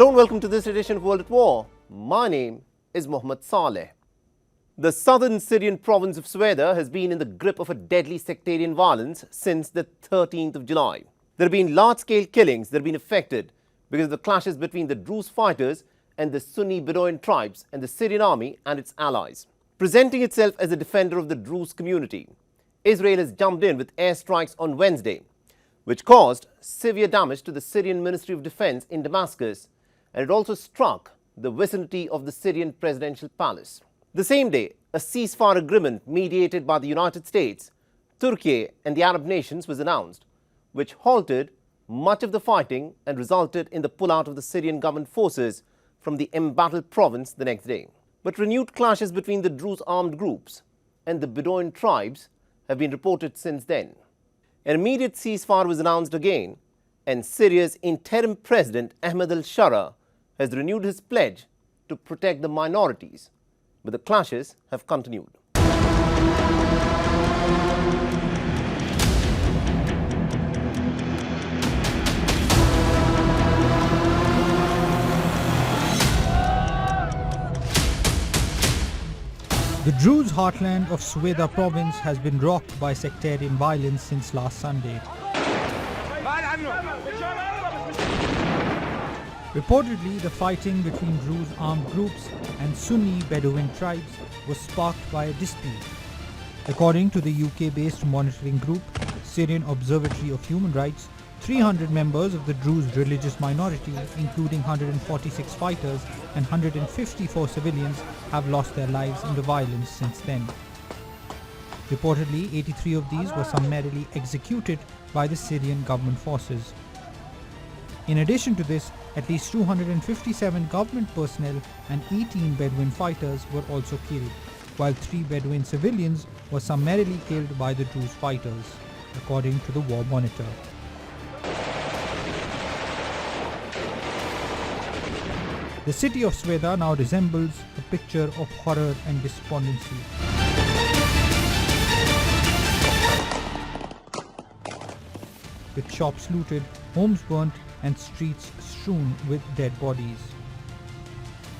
Hello and welcome to this edition of World at War. My name is Mohammed Saleh. The southern Syrian province of Sweda has been in the grip of a deadly sectarian violence since the 13th of July. There have been large-scale killings that have been affected because of the clashes between the Druze fighters and the Sunni Bedouin tribes and the Syrian army and its allies. Presenting itself as a defender of the Druze community, Israel has jumped in with airstrikes on Wednesday, which caused severe damage to the Syrian Ministry of Defense in Damascus, and it also struck the vicinity of the Syrian presidential palace. The same day, a ceasefire agreement mediated by the United States, Turkey and the Arab nations was announced, which halted much of the fighting and resulted in the pullout of the Syrian government forces from the embattled province the next day. But renewed clashes between the Druze armed groups and the Bedouin tribes have been reported since then. An immediate ceasefire was announced again, and Syria's interim president Ahmed al-Shara has renewed his pledge to protect the minorities, but the clashes have continued. The Druze heartland of Sweda province has been rocked by sectarian violence since last Sunday. Reportedly, the fighting between Druze armed groups and Sunni Bedouin tribes was sparked by a dispute. According to the UK-based monitoring group, Syrian Observatory of Human Rights, 300 members of the Druze religious minority, including 146 fighters and 154 civilians, have lost their lives in the violence since then. Reportedly, 83 of these were summarily executed by the Syrian government forces. In addition to this, at least 257 government personnel and 18 Bedouin fighters were also killed, while 3 Bedouin civilians were summarily killed by the Druze fighters, according to the War Monitor. The city of Sweda now resembles a picture of horror and despondency. With shops looted, homes burnt, and streets strewn with dead bodies.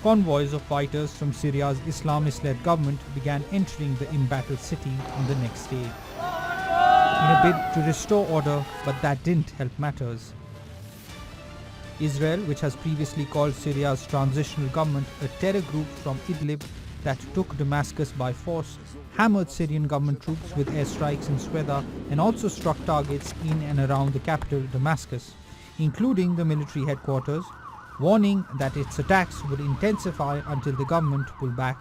Convoys of fighters from Syria's Islamist-led government began entering the embattled city on the next day, in a bid to restore order, but that didn't help matters. Israel, which has previously called Syria's transitional government a terror group from Idlib that took Damascus by force, hammered Syrian government troops with airstrikes in Sweda and also struck targets in and around the capital Damascus, including the military headquarters, warning that its attacks would intensify until the government pulled back.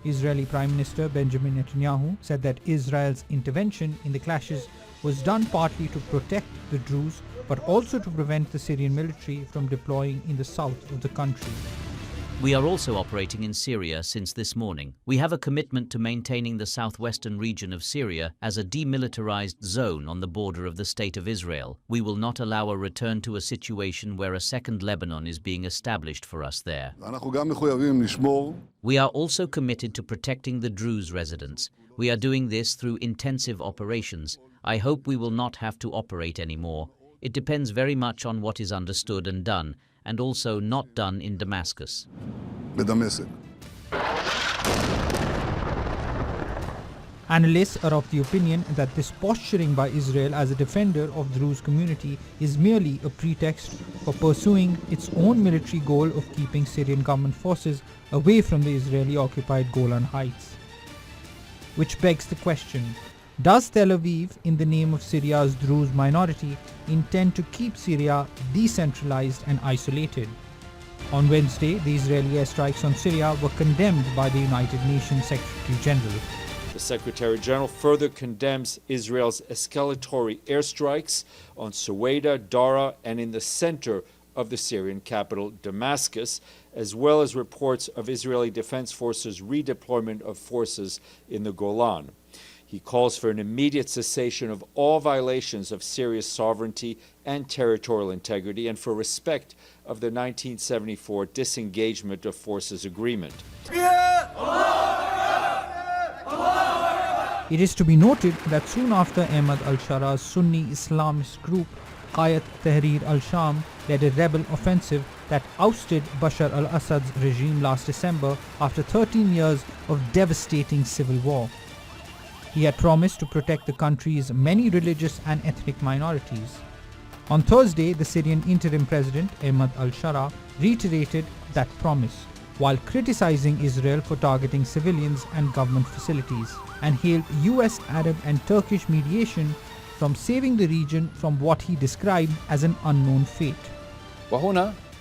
Israeli Prime Minister Benjamin Netanyahu said that Israel's intervention in the clashes was done partly to protect the Druze, but also to prevent the Syrian military from deploying in the south of the country. We are also operating in Syria since this morning. We have a commitment to maintaining the southwestern region of Syria as a demilitarized zone on the border of the State of Israel. We will not allow a return to a situation where a second Lebanon is being established for us there. We are also committed to protecting the Druze residents. We are doing this through intensive operations. I hope we will not have to operate anymore. It depends very much on what is understood and done, and also not done in Damascus. Analysts are of the opinion that this posturing by Israel as a defender of the Druze community is merely a pretext for pursuing its own military goal of keeping Syrian government forces away from the Israeli-occupied Golan Heights. Which begs the question, does Tel Aviv, in the name of Syria's Druze minority, intend to keep Syria decentralized and isolated? On Wednesday, the Israeli airstrikes on Syria were condemned by the United Nations Secretary General. The Secretary General further condemns Israel's escalatory airstrikes on Suwaida, Dara, and in the center of the Syrian capital, Damascus, as well as reports of Israeli Defense Forces redeployment of forces in the Golan. He calls for an immediate cessation of all violations of Syria's sovereignty and territorial integrity and for respect of the 1974 disengagement of forces agreement. It is to be noted that soon after Ahmad al-Sharah's Sunni Islamist group Hayat Tahrir al-Sham led a rebel offensive that ousted Bashar al-Assad's regime last December after 13 years of devastating civil war. He had promised to protect the country's many religious and ethnic minorities. On Thursday, the Syrian interim president Ahmad al-Sharah reiterated that promise, while criticizing Israel for targeting civilians and government facilities, and hailed US, Arab and Turkish mediation from saving the region from what he described as an unknown fate.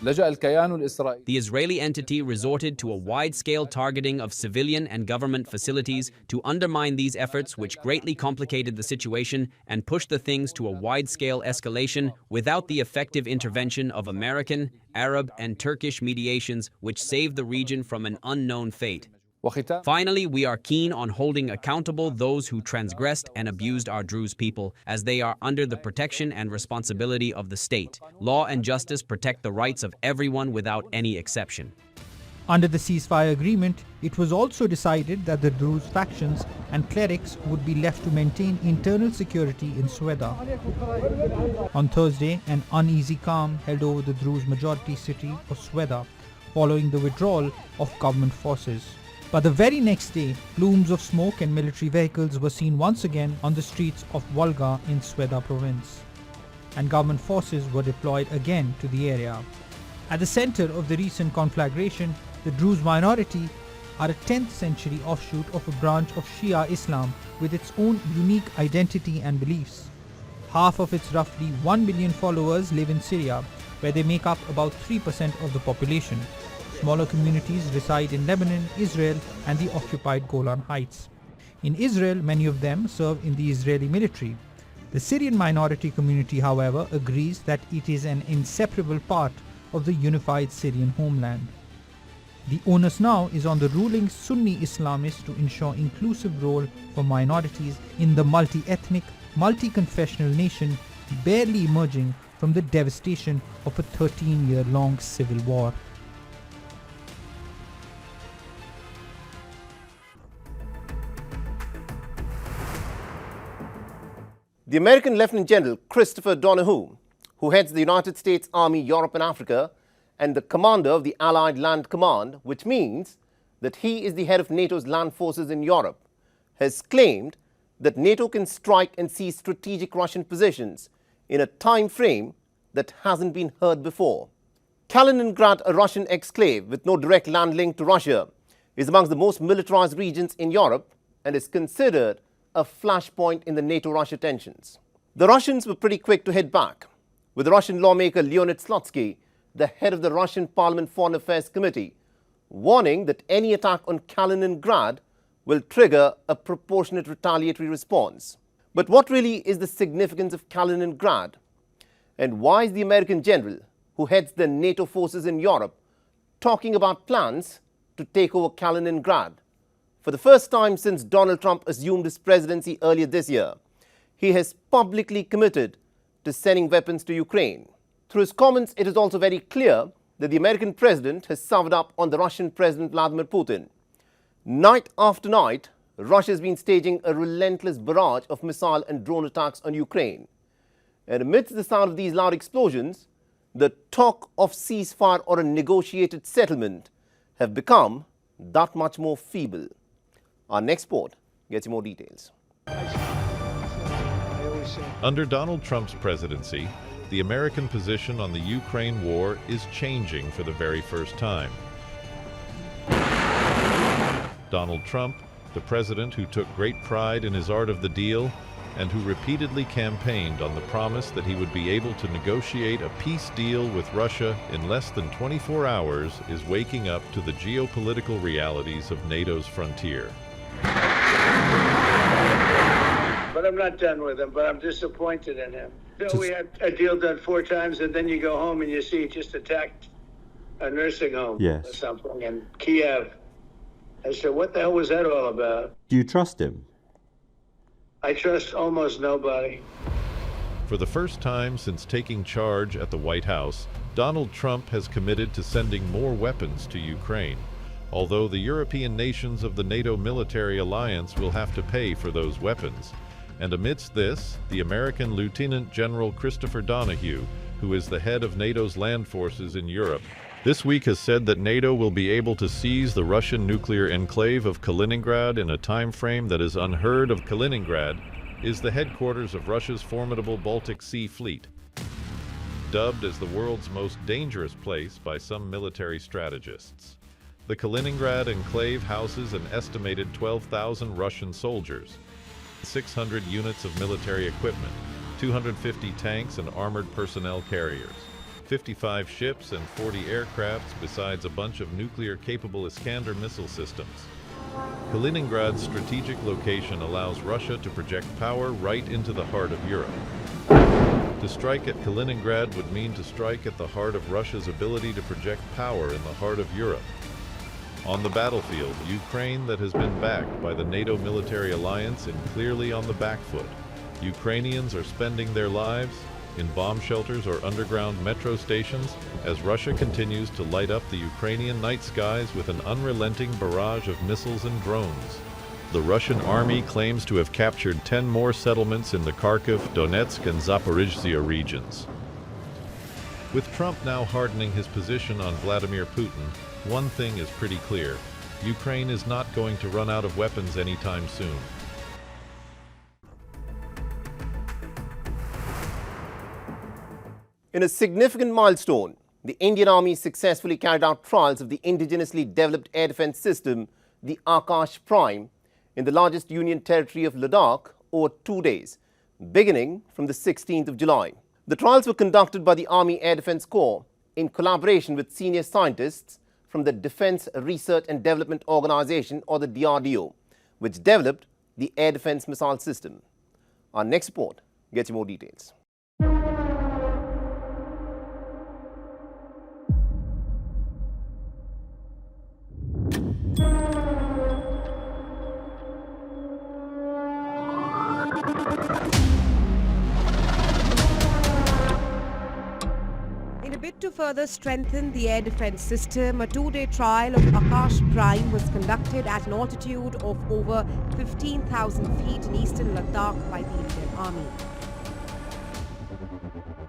The Israeli entity resorted to a wide-scale targeting of civilian and government facilities to undermine these efforts, which greatly complicated the situation and pushed the things to a wide-scale escalation without the effective intervention of American, Arab, and Turkish mediations, which saved the region from an unknown fate. Finally, we are keen on holding accountable those who transgressed and abused our Druze people, as they are under the protection and responsibility of the state. Law and justice protect the rights of everyone without any exception. Under the ceasefire agreement, it was also decided that the Druze factions and clerics would be left to maintain internal security in Sweda. On Thursday, an uneasy calm held over the Druze majority city of Sweda following the withdrawal of government forces. But the very next day, plumes of smoke and military vehicles were seen once again on the streets of Volga in Sweda province, and government forces were deployed again to the area. At the center of the recent conflagration, the Druze minority are a 10th century offshoot of a branch of Shia Islam with its own unique identity and beliefs. Half of its roughly 1 million followers live in Syria, where they make up about 3% of the population. Smaller communities reside in Lebanon, Israel, and the occupied Golan Heights. In Israel, many of them serve in the Israeli military. The Syrian minority community, however, agrees that it is an inseparable part of the unified Syrian homeland. The onus now is on the ruling Sunni Islamists to ensure inclusive role for minorities in the multi-ethnic, multi-confessional nation barely emerging from the devastation of a 13-year-long civil war. The American Lieutenant General Christopher Donahue, who heads the United States Army Europe and Africa and the commander of the Allied Land Command, which means that he is the head of NATO's land forces in Europe, has claimed that NATO can strike and seize strategic Russian positions in a time frame that hasn't been heard before. Kaliningrad, a Russian exclave with no direct land link to Russia, is amongst the most militarized regions in Europe and is considered a flashpoint in the NATO-Russia tensions. The Russians were pretty quick to hit back, with the Russian lawmaker Leonid Slutsky, the head of the Russian Parliament Foreign Affairs Committee, warning that any attack on Kaliningrad will trigger a proportionate retaliatory response. But what really is the significance of Kaliningrad? And why is the American general, who heads the NATO forces in Europe, talking about plans to take over Kaliningrad? For the first time since Donald Trump assumed his presidency earlier this year, he has publicly committed to sending weapons to Ukraine. Through his comments, it is also very clear that the American president has soured up on the Russian President Vladimir Putin. Night after night, Russia has been staging a relentless barrage of missile and drone attacks on Ukraine. And amidst the sound of these loud explosions, the talk of ceasefire or a negotiated settlement have become that much more feeble. Our next report gets you more details. Under Donald Trump's presidency, the American position on the Ukraine war is changing for the very first time. Donald Trump, the president who took great pride in his art of the deal and who repeatedly campaigned on the promise that he would be able to negotiate a peace deal with Russia in less than 24 hours, is waking up to the geopolitical realities of NATO's frontier. But I'm not done with him, but I'm disappointed in him. So we had a deal done 4 times, and then you go home and you see he just attacked a nursing home or something in Kiev. I said, what the hell was that all about? Do you trust him? I trust almost nobody. For the first time since taking charge at the White House, Donald Trump has committed to sending more weapons to Ukraine, although the European nations of the NATO military alliance will have to pay for those weapons. And amidst this, the American Lieutenant General Christopher Donahue, who is the head of NATO's land forces in Europe, this week has said that NATO will be able to seize the Russian nuclear enclave of Kaliningrad in a time frame that is unheard of. Kaliningrad is the headquarters of Russia's formidable Baltic Sea fleet, dubbed as the world's most dangerous place by some military strategists. The Kaliningrad enclave houses an estimated 12,000 Russian soldiers, 600 units of military equipment, 250 tanks and armored personnel carriers, 55 ships and 40 aircrafts, besides a bunch of nuclear-capable Iskander missile systems. Kaliningrad's strategic location allows Russia to project power right into the heart of Europe. To strike at Kaliningrad would mean to strike at the heart of Russia's ability to project power in the heart of Europe. On the battlefield, Ukraine, that has been backed by the NATO military alliance and clearly on the back foot, Ukrainians are spending their lives in bomb shelters or underground metro stations as Russia continues to light up the Ukrainian night skies with an unrelenting barrage of missiles and drones. The Russian army claims to have captured 10 more settlements in the Kharkiv, Donetsk, and Zaporizhzhia regions. With Trump now hardening his position on Vladimir Putin, one thing is pretty clear: Ukraine is not going to run out of weapons anytime soon. In a significant milestone, the Indian Army successfully carried out trials of the indigenously developed air defense system, the Akash Prime, in the largest Union territory of Ladakh over 2 days, beginning from the 16th of July. The trials were conducted by the Army Air Defense Corps in collaboration with senior scientists from the Defense Research and Development Organization, or the DRDO, which developed the air defense missile system. Our next report gets you more details. In a bid to further strengthen the air defense system, a 2-day trial of Akash Prime was conducted at an altitude of over 15,000 feet in eastern Ladakh by the Indian Army.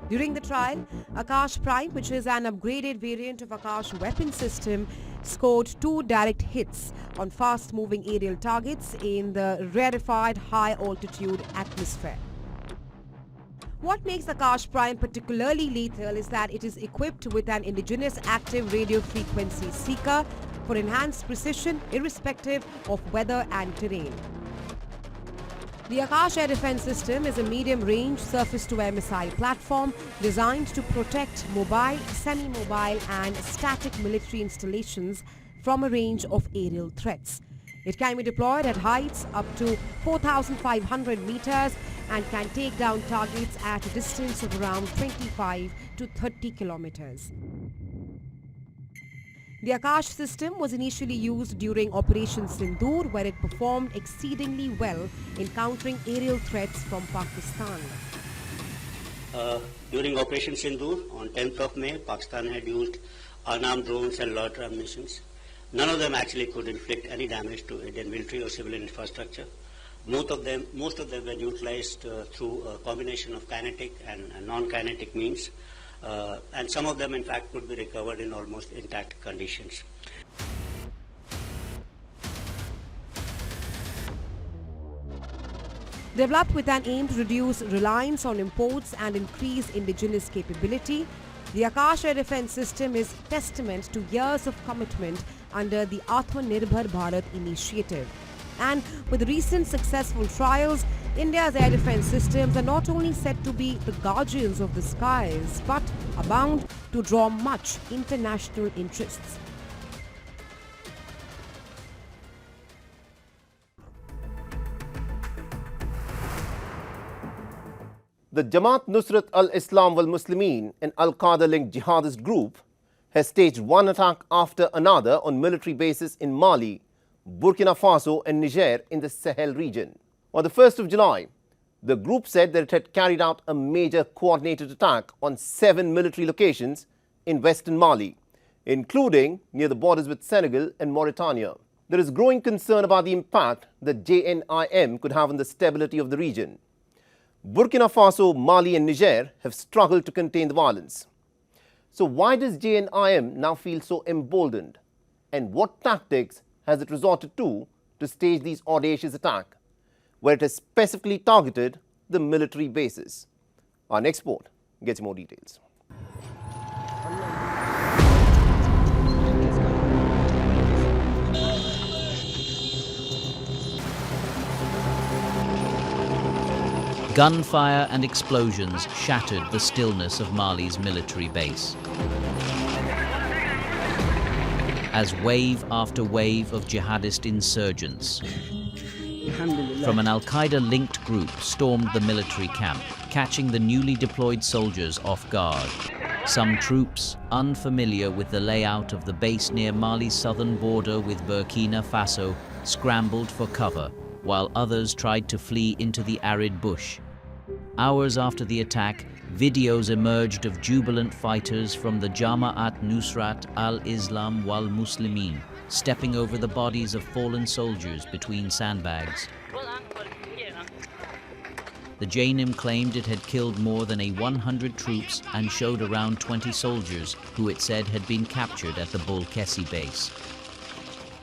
During the trial, Akash Prime, which is an upgraded variant of Akash weapon system, scored 2 direct hits on fast-moving aerial targets in the rarefied high-altitude atmosphere. What makes Akash Prime particularly lethal is that it is equipped with an indigenous active radio frequency seeker for enhanced precision irrespective of weather and terrain. The Akash Air Defense System is a medium-range surface-to-air missile platform designed to protect mobile, semi-mobile and static military installations from a range of aerial threats. It can be deployed at heights up to 4,500 meters and can take down targets at a distance of around 25 to 30 kilometers. The Akash system was initially used during Operation Sindoor, where it performed exceedingly well in countering aerial threats from Pakistan. During Operation Sindoor, on 10th of May, Pakistan had used unarmed drones and loiter munitions. None of them actually could inflict any damage to Indian military or civilian infrastructure. Most of them were utilized through a combination of kinetic and non-kinetic means. And some of them, in fact, could be recovered in almost intact conditions. Developed with an aim to reduce reliance on imports and increase indigenous capability, the Akash Air Defense System is testament to years of commitment under the Atmanirbhar Bharat initiative. And with recent successful trials, India's air defense systems are not only said to be the guardians of the skies, but are bound to draw much international interests. The Jamaat Nusrat al-Islam wal-Muslimin, an al-Qaeda-linked jihadist group, has staged one attack after another on military bases in Mali, Burkina Faso and Niger in the Sahel region. On the 1st of July, the group said that it had carried out a major coordinated attack on 7 military locations in western Mali, including near the borders with Senegal and Mauritania. There is growing concern about the impact that JNIM could have on the stability of the region. Burkina Faso, Mali and Niger have struggled to contain the violence. So why does JNIM now feel so emboldened? And what tactics has it resorted to stage these audacious attacks, where it has specifically targeted the military bases? Our next report gets more details. Gunfire and explosions shattered the stillness of Mali's military base. As wave after wave of jihadist insurgents from an al-Qaeda-linked group stormed the military camp, catching the newly deployed soldiers off guard. Some troops, unfamiliar with the layout of the base near Mali's southern border with Burkina Faso, scrambled for cover, while others tried to flee into the arid bush. Hours after the attack, videos emerged of jubilant fighters from the Jama'at Nusrat al-Islam wal-Muslimin stepping over the bodies of fallen soldiers between sandbags. The JNIM claimed it had killed more than 100 troops and showed around 20 soldiers who it said had been captured at the Bolkesi base.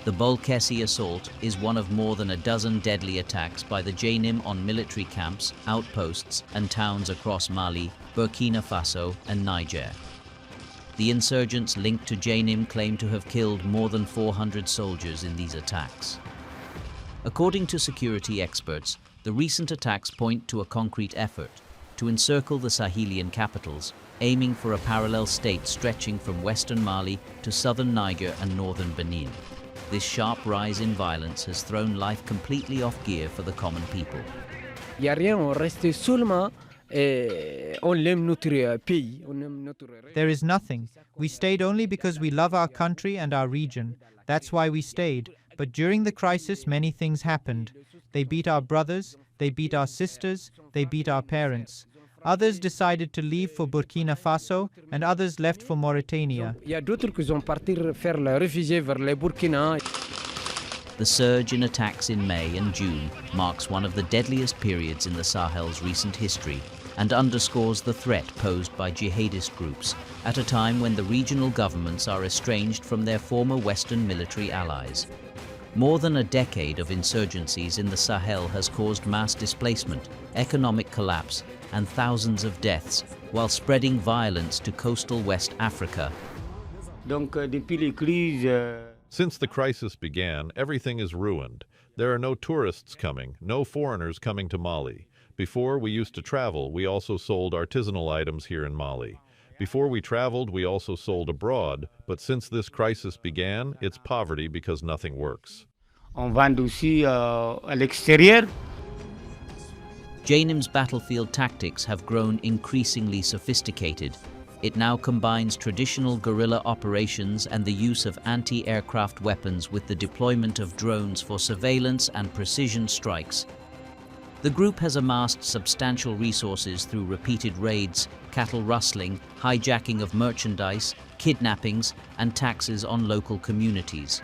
The Bolkesi assault is one of more than a dozen deadly attacks by the JNIM on military camps, outposts and towns across Mali, Burkina Faso and Niger. The insurgents linked to JNIM claim to have killed more than 400 soldiers in these attacks. According to security experts, the recent attacks point to a concrete effort to encircle the Sahelian capitals, aiming for a parallel state stretching from western Mali to southern Niger and northern Benin. This sharp rise in violence has thrown life completely off gear for the common people. There is nothing. We stayed only because we love our country and our region. That's why we stayed. But during the crisis, many things happened. They beat our brothers, they beat our sisters, they beat our parents. Others decided to leave for Burkina Faso and others left for Mauritania. The surge in attacks in May and June marks one of the deadliest periods in the Sahel's recent history and underscores the threat posed by jihadist groups at a time when the regional governments are estranged from their former Western military allies. More than a decade of insurgencies in the Sahel has caused mass displacement, economic collapse, and thousands of deaths, while spreading violence to coastal West Africa. Since the crisis began, everything is ruined. There are no tourists coming, no foreigners coming to Mali. Before we used to travel, we also sold artisanal items here in Mali. Before we traveled, we also sold abroad, but since this crisis began, it's poverty because nothing works. JNIM's battlefield tactics have grown increasingly sophisticated. It now combines traditional guerrilla operations and the use of anti-aircraft weapons with the deployment of drones for surveillance and precision strikes. The group has amassed substantial resources through repeated raids, cattle rustling, hijacking of merchandise, kidnappings, and taxes on local communities.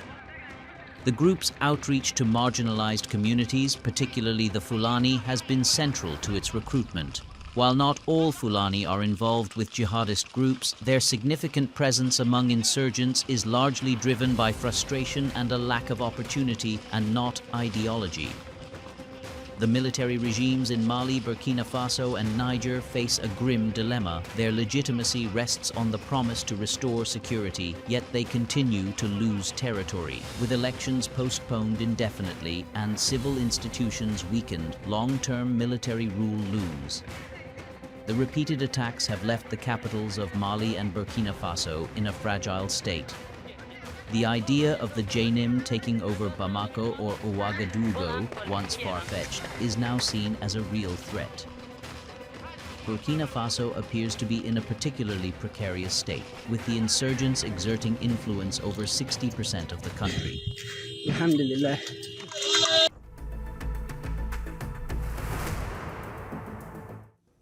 The group's outreach to marginalized communities, particularly the Fulani, has been central to its recruitment. While not all Fulani are involved with jihadist groups, their significant presence among insurgents is largely driven by frustration and a lack of opportunity and not ideology. The military regimes in Mali, Burkina Faso and Niger face a grim dilemma. Their legitimacy rests on the promise to restore security, yet they continue to lose territory. With elections postponed indefinitely and civil institutions weakened, long-term military rule looms. The repeated attacks have left the capitals of Mali and Burkina Faso in a fragile state. The idea of the JNIM taking over Bamako or Ouagadougou, once far-fetched, is now seen as a real threat. Burkina Faso appears to be in a particularly precarious state, with the insurgents exerting influence over 60% of the country.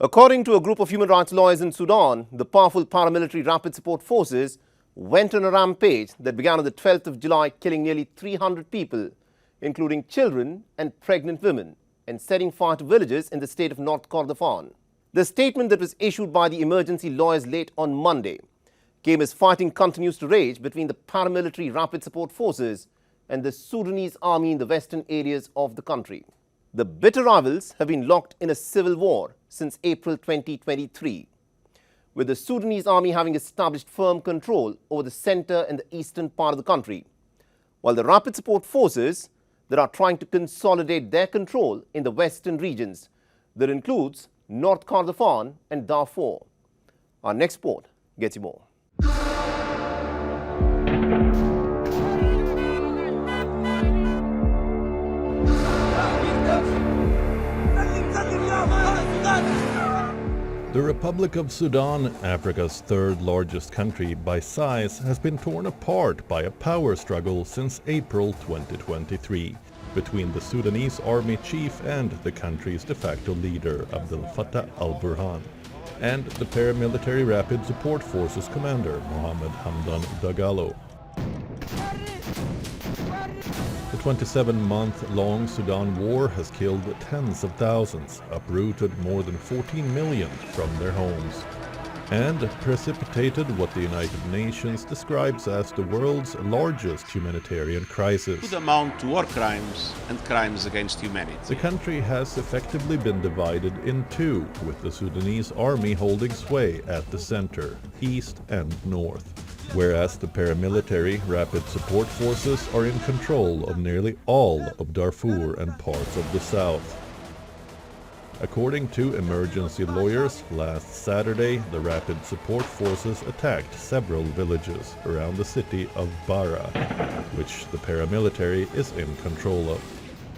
According to a group of human rights lawyers in Sudan, the powerful paramilitary rapid support forces went on a rampage that began on the 12th of July, killing nearly 300 people, including children and pregnant women, and setting fire to villages in the state of North Kordofan. The statement that was issued by the emergency lawyers late on Monday came as fighting continues to rage between the paramilitary rapid support forces and the Sudanese army in the western areas of the country. The bitter rivals have been locked in a civil war since April 2023, with the Sudanese army having established firm control over the center and the eastern part of the country, while the rapid support forces that are trying to consolidate their control in the western regions that includes North Kordofan and Darfur. Our next report gets you more. The Republic of Sudan, Africa's third largest country by size, has been torn apart by a power struggle since April 2023 between the Sudanese army chief and the country's de facto leader, Abdel Fattah al-Burhan, and the paramilitary rapid support forces commander, Mohammed Dagalo. The 27-month-long Sudan war has killed tens of thousands, uprooted more than 14 million from their homes, and precipitated what the United Nations describes as the world's largest humanitarian crisis. Would amount to war crimes and crimes against humanity. The country has effectively been divided in two, with the Sudanese army holding sway at the center, east and north, whereas the paramilitary rapid support forces are in control of nearly all of Darfur and parts of the south. According to emergency lawyers, last Saturday, the rapid support forces attacked several villages around the city of Bara, which the paramilitary is in control of.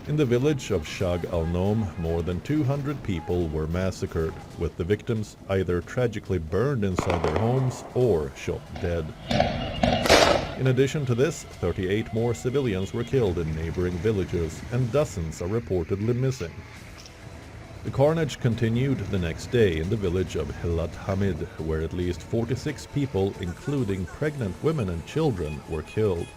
In the village of Shag al-Nom, more than 200 people were massacred, with the victims either tragically burned inside their homes or shot dead. In addition to this, 38 more civilians were killed in neighboring villages, and dozens are reportedly missing. The carnage continued the next day in the village of Hilat Hamid, where at least 46 people, including pregnant women and children, were killed.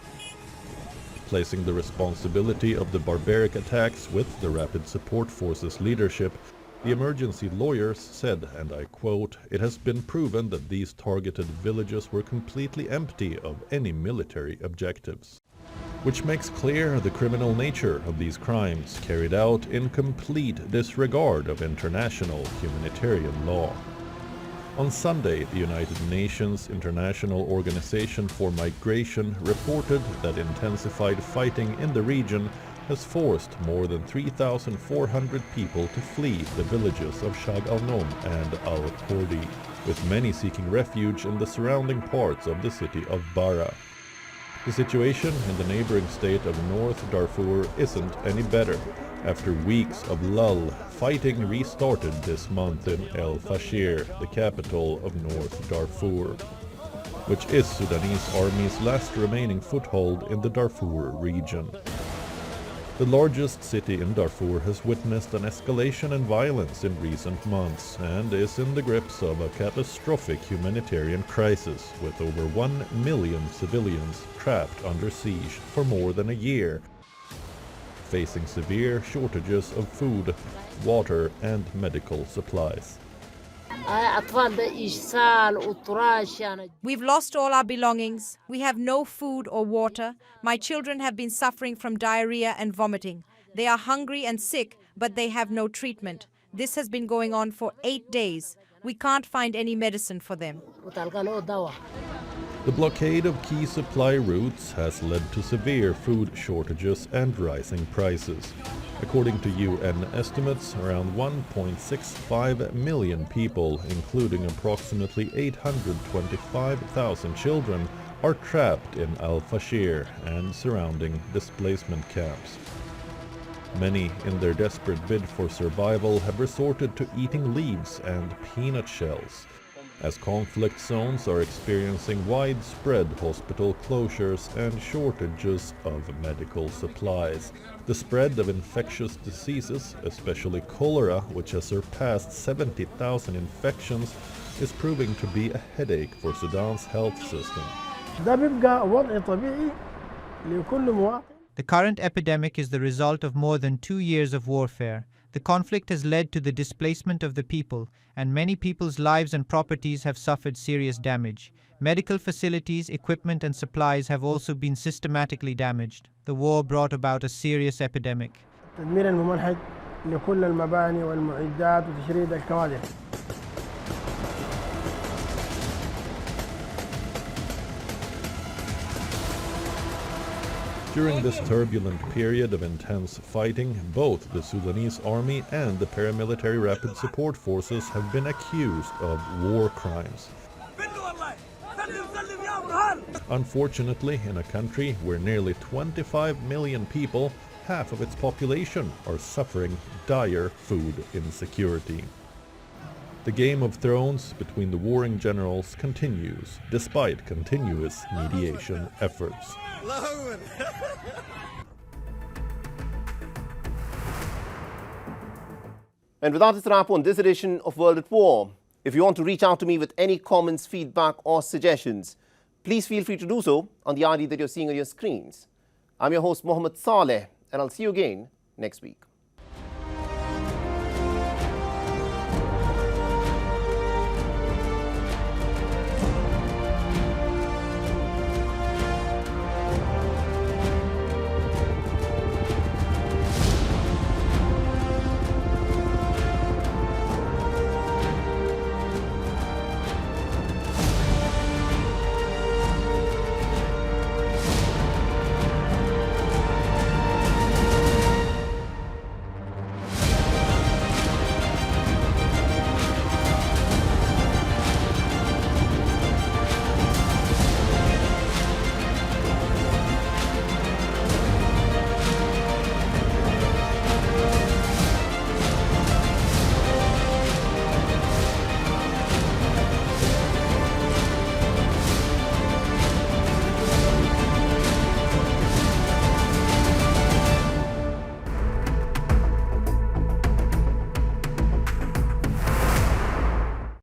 Placing the responsibility of the barbaric attacks with the Rapid Support Forces leadership, the emergency lawyers said, and I quote, "It has been proven that these targeted villages were completely empty of any military objectives," which makes clear the criminal nature of these crimes carried out in complete disregard of international humanitarian law. On Sunday, the United Nations International Organization for Migration reported that intensified fighting in the region has forced more than 3,400 people to flee the villages of Shag al-Nom and al-Kordi, with many seeking refuge in the surrounding parts of the city of Bara. The situation in the neighboring state of North Darfur isn't any better. After weeks of lull, fighting restarted this month in El Fasher, the capital of North Darfur, which is Sudanese army's last remaining foothold in the Darfur region. The largest city in Darfur has witnessed an escalation in violence in recent months and is in the grips of a catastrophic humanitarian crisis, with over 1 million civilians trapped under siege for more than a year, facing severe shortages of food, water, and medical supplies. We've lost all our belongings. We have no food or water. My children have been suffering from diarrhea and vomiting. They are hungry and sick, but they have no treatment. This has been going on for 8 days. We can't find any medicine for them. The blockade of key supply routes has led to severe food shortages and rising prices. According to UN estimates, around 1.65 million people, including approximately 825,000 children, are trapped in Al-Fasher and surrounding displacement camps. Many, in their desperate bid for survival, have resorted to eating leaves and peanut shells. as conflict zones are experiencing widespread hospital closures and shortages of medical supplies. The spread of infectious diseases, especially cholera, which has surpassed 70,000 infections, is proving to be a headache for Sudan's health system. The current epidemic is the result of more than 2 years of warfare. The conflict has led to the displacement of the people, and many people's lives and properties have suffered serious damage. Medical facilities, equipment and supplies have also been systematically damaged. The war brought about a serious epidemic. During this turbulent period of intense fighting, both the Sudanese army and the paramilitary rapid support forces have been accused of war crimes. Unfortunately, in a country where nearly 25 million people, half of its population, are suffering dire food insecurity. The Game of Thrones between the warring generals continues, despite continuous mediation efforts. And with that, it's a wrap on this edition of World at War. If you want to reach out to me with any comments, feedback or suggestions, please feel free to do so on the ID that you're seeing on your screens. I'm your host, Mohammed Saleh, and I'll see you again next week.